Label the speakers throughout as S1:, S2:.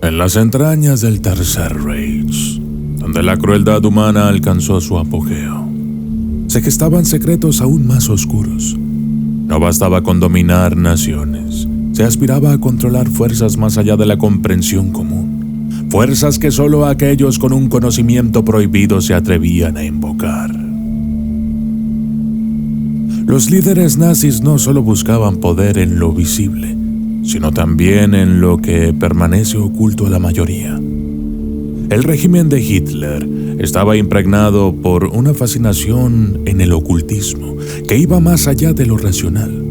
S1: En las entrañas del Tercer Reich, donde la crueldad humana alcanzó su apogeo, se gestaban secretos aún más oscuros. No bastaba con dominar naciones, se aspiraba a controlar fuerzas más allá de la comprensión común, fuerzas que solo aquellos con un conocimiento prohibido se atrevían a invocar. Los líderes nazis no solo buscaban poder en lo visible, sino también en lo que permanece oculto a la mayoría. El régimen de Hitler estaba impregnado por una fascinación en el ocultismo que iba más allá de lo racional.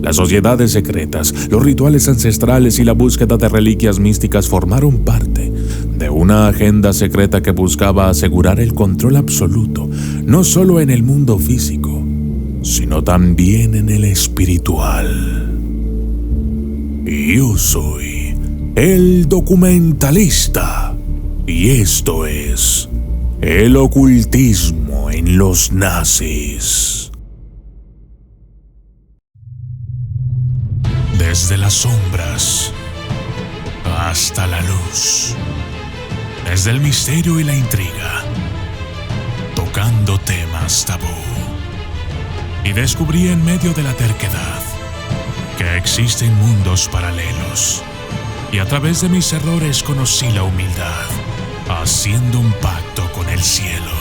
S1: Las sociedades secretas, los rituales ancestrales y la búsqueda de reliquias místicas formaron parte de una agenda secreta que buscaba asegurar el control absoluto, no solo en el mundo físico, sino también en el espiritual. Yo soy el documentalista y esto es el ocultismo en los nazis. Desde las sombras hasta la luz, desde el misterio y la intriga, tocando temas tabú. Y descubrí en medio de la terquedad que existen mundos paralelos. Y a través de mis errores conocí la humildad, haciendo un pacto con el cielo.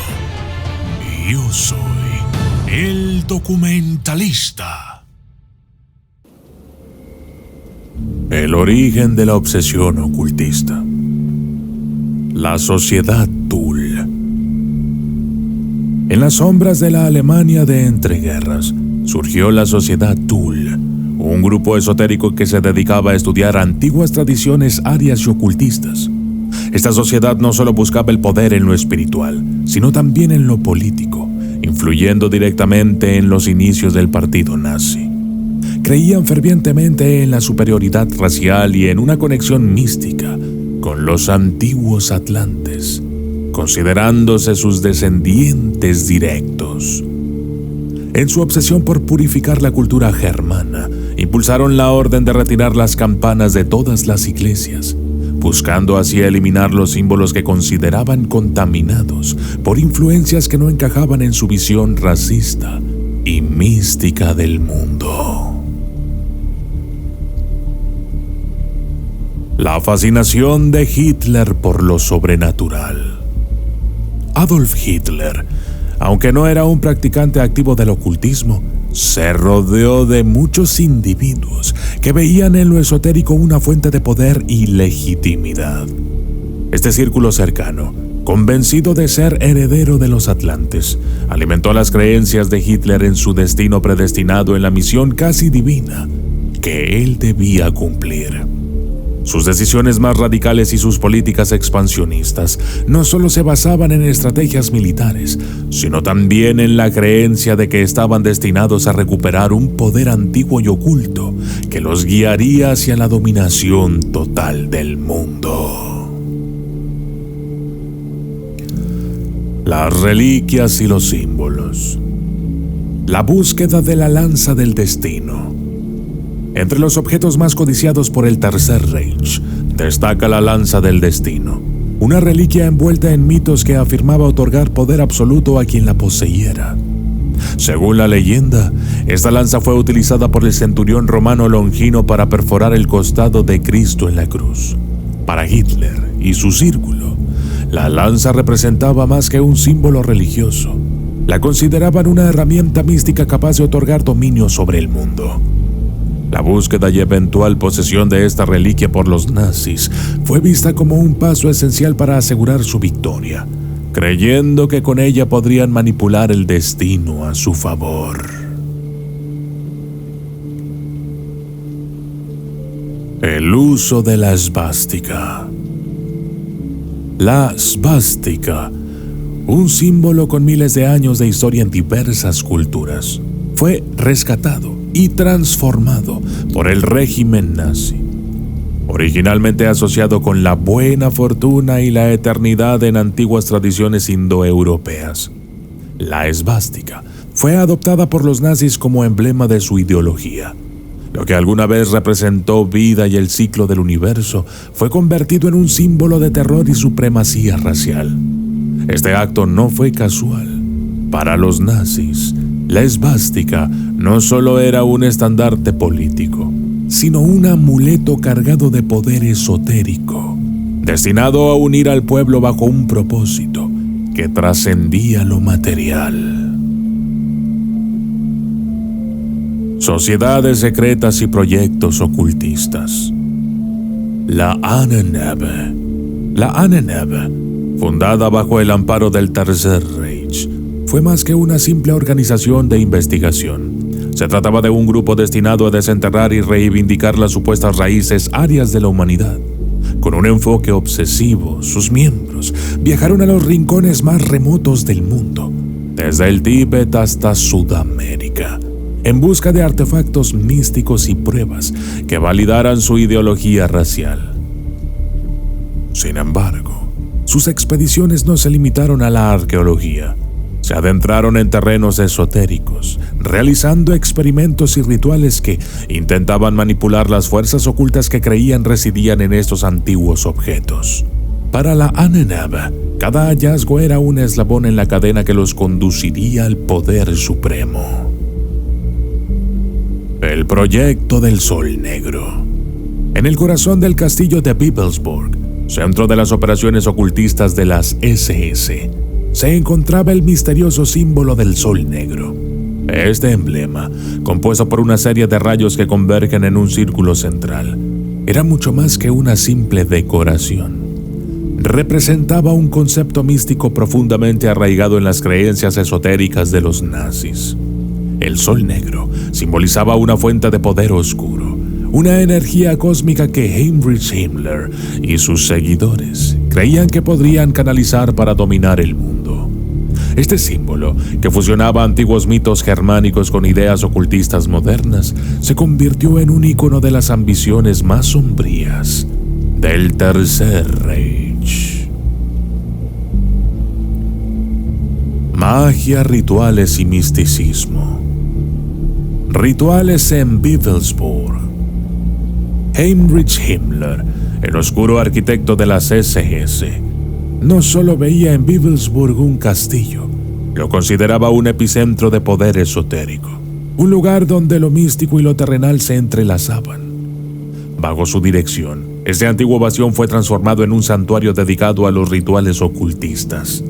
S1: Y yo soy el documentalista. El origen de la obsesión ocultista. La sociedad Thule. En las sombras de la Alemania de entreguerras, surgió la sociedad Thule, un grupo esotérico que se dedicaba a estudiar antiguas tradiciones arias y ocultistas. Esta sociedad no solo buscaba el poder en lo espiritual, sino también en lo político, influyendo directamente en los inicios del partido nazi. Creían fervientemente en la superioridad racial y en una conexión mística con los antiguos atlantes, considerándose sus descendientes directos. En su obsesión por purificar la cultura germana, impulsaron la orden de retirar las campanas de todas las iglesias, buscando así eliminar los símbolos que consideraban contaminados por influencias que no encajaban en su visión racista y mística del mundo. La fascinación de Hitler por lo sobrenatural. Adolf Hitler, aunque no era un practicante activo del ocultismo, se rodeó de muchos individuos que veían en lo esotérico una fuente de poder y legitimidad. Este círculo cercano, convencido de ser heredero de los atlantes, alimentó las creencias de Hitler en su destino predestinado en la misión casi divina que él debía cumplir. Sus decisiones más radicales y sus políticas expansionistas no solo se basaban en estrategias militares, sino también en la creencia de que estaban destinados a recuperar un poder antiguo y oculto que los guiaría hacia la dominación total del mundo. Las reliquias y los símbolos. La búsqueda de la lanza del destino. Entre los objetos más codiciados por el Tercer Reich, destaca la lanza del destino, una reliquia envuelta en mitos que afirmaba otorgar poder absoluto a quien la poseyera. Según la leyenda, esta lanza fue utilizada por el centurión romano Longino para perforar el costado de Cristo en la cruz. Para Hitler y su círculo, la lanza representaba más que un símbolo religioso. La consideraban una herramienta mística capaz de otorgar dominio sobre el mundo. La búsqueda y eventual posesión de esta reliquia por los nazis fue vista como un paso esencial para asegurar su victoria, creyendo que con ella podrían manipular el destino a su favor. El uso de la esvástica. La svástica, un símbolo con miles de años de historia en diversas culturas, fue rescatado y transformado por el régimen nazi. Originalmente asociado con la buena fortuna y la eternidad en antiguas tradiciones indoeuropeas, la esvástica fue adoptada por los nazis como emblema de su ideología. Lo que alguna vez representó vida y el ciclo del universo fue convertido en un símbolo de terror y supremacía racial. Este acto no fue casual. Para los nazis, la esvástica no solo era un estandarte político, sino un amuleto cargado de poder esotérico, destinado a unir al pueblo bajo un propósito que trascendía lo material. Sociedades secretas y proyectos ocultistas. La Ahnenerbe. La Ahnenerbe, fundada bajo el amparo del Tercer Reich, fue más que una simple organización de investigación. Se trataba de un grupo destinado a desenterrar y reivindicar las supuestas raíces arias de la humanidad. Con un enfoque obsesivo, sus miembros viajaron a los rincones más remotos del mundo, desde el Tíbet hasta Sudamérica, en busca de artefactos místicos y pruebas que validaran su ideología racial. Sin embargo, sus expediciones no se limitaron a la arqueología. Se adentraron en terrenos esotéricos, realizando experimentos y rituales que intentaban manipular las fuerzas ocultas que creían residían en estos antiguos objetos. Para la Ahnenerbe, cada hallazgo era un eslabón en la cadena que los conduciría al poder supremo. El Proyecto del Sol Negro. En el corazón del castillo de Bibelsburg, centro de las operaciones ocultistas de las SS, se encontraba el misterioso símbolo del Sol Negro. Este emblema, compuesto por una serie de rayos que convergen en un círculo central, era mucho más que una simple decoración. Representaba un concepto místico profundamente arraigado en las creencias esotéricas de los nazis. El Sol Negro simbolizaba una fuente de poder oscuro, una energía cósmica que Heinrich Himmler y sus seguidores creían que podrían canalizar para dominar el mundo. Este símbolo, que fusionaba antiguos mitos germánicos con ideas ocultistas modernas, se convirtió en un icono de las ambiciones más sombrías del Tercer Reich. Magia, rituales y misticismo. Rituales en Bibelsburg. Heinrich Himmler, el oscuro arquitecto de las SS, no solo veía en Bibelsburg un castillo, lo consideraba un epicentro de poder esotérico, un lugar donde lo místico y lo terrenal se entrelazaban. Bajo su dirección, este antiguo bastión fue transformado en un santuario dedicado a los rituales ocultistas.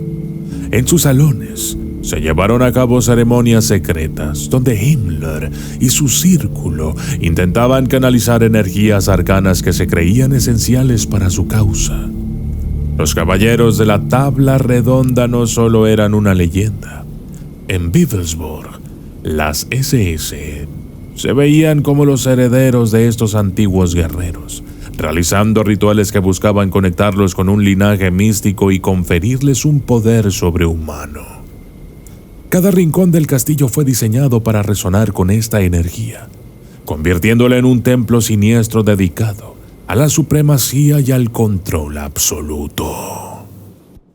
S1: En sus salones se llevaron a cabo ceremonias secretas, donde Himmler y su círculo intentaban canalizar energías arcanas que se creían esenciales para su causa. Los caballeros de la tabla redonda no solo eran una leyenda. En Bibelsburg, las SS se veían como los herederos de estos antiguos guerreros, realizando rituales que buscaban conectarlos con un linaje místico y conferirles un poder sobrehumano. Cada rincón del castillo fue diseñado para resonar con esta energía, convirtiéndola en un templo siniestro dedicado a la supremacía y al control absoluto.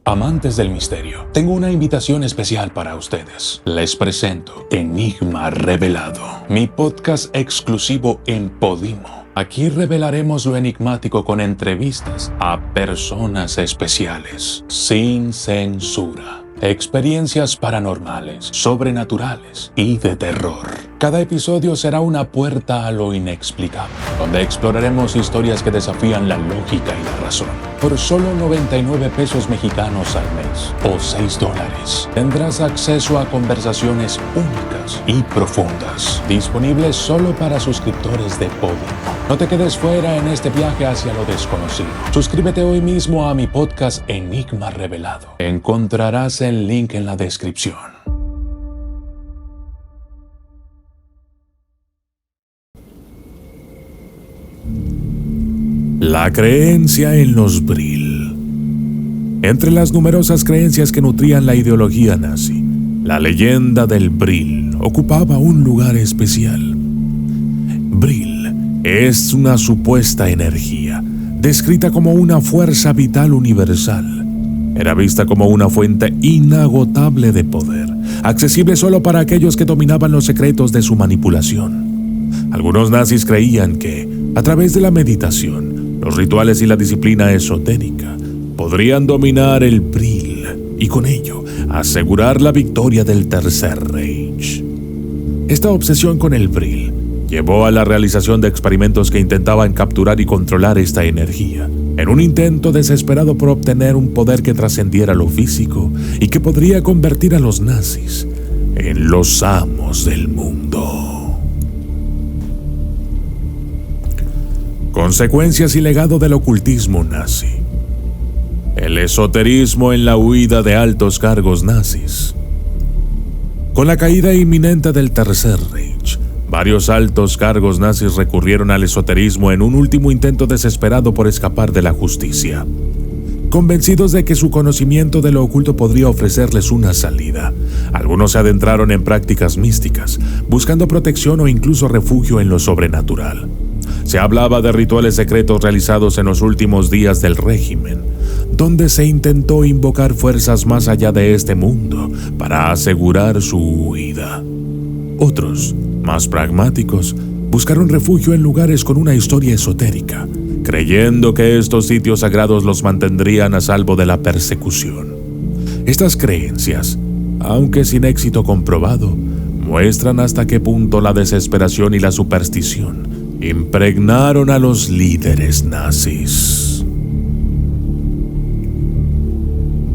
S2: Amantes del misterio, tengo una invitación especial para ustedes. Les presento Enigma Revelado, mi podcast exclusivo en Podimo. Aquí revelaremos lo enigmático con entrevistas a personas especiales, sin censura. Experiencias paranormales, sobrenaturales y de terror. Cada episodio será una puerta a lo inexplicable, donde exploraremos historias que desafían la lógica y la razón. Por solo 99 pesos mexicanos al mes o $6, tendrás acceso a conversaciones únicas y profundas, disponibles solo para suscriptores de Podimo. No te quedes fuera en este viaje hacia lo desconocido. Suscríbete hoy mismo a mi podcast Enigma Revelado. Encontrarás el link en la descripción.
S1: La creencia en los Brill. Entre las numerosas creencias que nutrían la ideología nazi, la leyenda del Brill ocupaba un lugar especial. Brill es una supuesta energía, descrita como una fuerza vital universal. Era vista como una fuente inagotable de poder, accesible solo para aquellos que dominaban los secretos de su manipulación. Algunos nazis creían que, a través de la meditación, los rituales y la disciplina esotérica, podrían dominar el Brill y con ello asegurar la victoria del Tercer Reich. Esta obsesión con el Brill llevó a la realización de experimentos que intentaban capturar y controlar esta energía, en un intento desesperado por obtener un poder que trascendiera lo físico y que podría convertir a los nazis en los amos del mundo. Consecuencias y legado del ocultismo nazi. El esoterismo en la huida de altos cargos nazis. Con la caída inminente del Tercer Reich, varios altos cargos nazis recurrieron al esoterismo en un último intento desesperado por escapar de la justicia. Convencidos de que su conocimiento de lo oculto podría ofrecerles una salida, algunos se adentraron en prácticas místicas, buscando protección o incluso refugio en lo sobrenatural. Se hablaba de rituales secretos realizados en los últimos días del régimen, donde se intentó invocar fuerzas más allá de este mundo para asegurar su huida. Otros, más pragmáticos, buscaron refugio en lugares con una historia esotérica, creyendo que estos sitios sagrados los mantendrían a salvo de la persecución. Estas creencias, aunque sin éxito comprobado, muestran hasta qué punto la desesperación y la superstición impregnaron a los líderes nazis.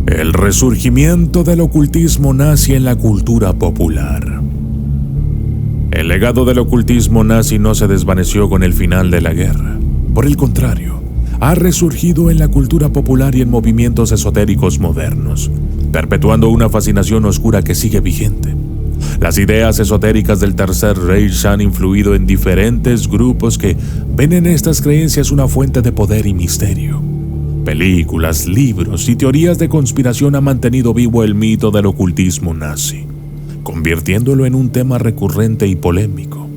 S1: El resurgimiento del ocultismo nazi en la cultura popular. El legado del ocultismo nazi no se desvaneció con el final de la guerra. Por el contrario, ha resurgido en la cultura popular y en movimientos esotéricos modernos, perpetuando una fascinación oscura que sigue vigente. Las ideas esotéricas del Tercer Reich han influido en diferentes grupos que ven en estas creencias una fuente de poder y misterio. Películas, libros y teorías de conspiración han mantenido vivo el mito del ocultismo nazi, convirtiéndolo en un tema recurrente y polémico.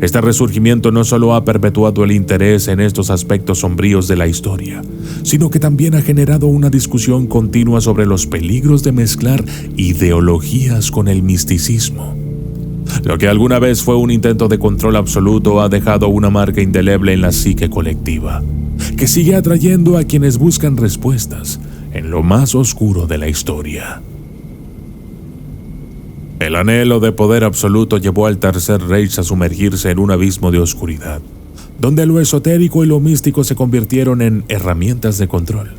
S1: Este resurgimiento no solo ha perpetuado el interés en estos aspectos sombríos de la historia, sino que también ha generado una discusión continua sobre los peligros de mezclar ideologías con el misticismo. Lo que alguna vez fue un intento de control absoluto ha dejado una marca indeleble en la psique colectiva, que sigue atrayendo a quienes buscan respuestas en lo más oscuro de la historia. El anhelo de poder absoluto llevó al Tercer Reich a sumergirse en un abismo de oscuridad, donde lo esotérico y lo místico se convirtieron en herramientas de control.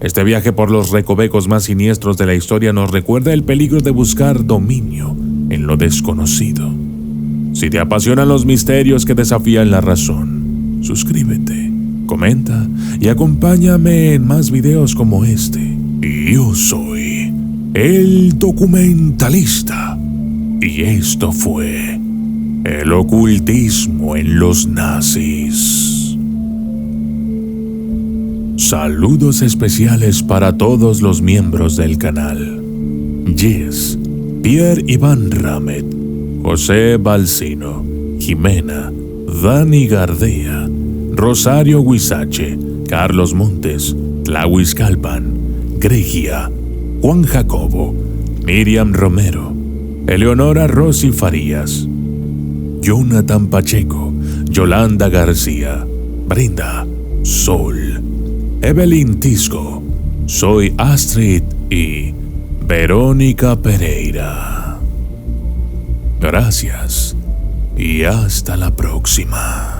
S1: Este viaje por los recovecos más siniestros de la historia nos recuerda el peligro de buscar dominio en lo desconocido. Si te apasionan los misterios que desafían la razón, suscríbete, comenta y acompáñame en más videos como este. Yo soy el documentalista y esto fue el ocultismo en los nazis. Saludos especiales para todos los miembros del canal: Jess, Pierre Iván Ramet, José Balsino, Jimena, Dani Gardea, Rosario Huizache, Carlos Montes, Tlawis Calpan, Gregia, Juan Jacobo, Miriam Romero, Eleonora Rosy Farías, Jonathan Pacheco, Yolanda García, Brinda, Sol, Evelyn Tisco, Soy Astrid y Verónica Pereira. Gracias y hasta la próxima.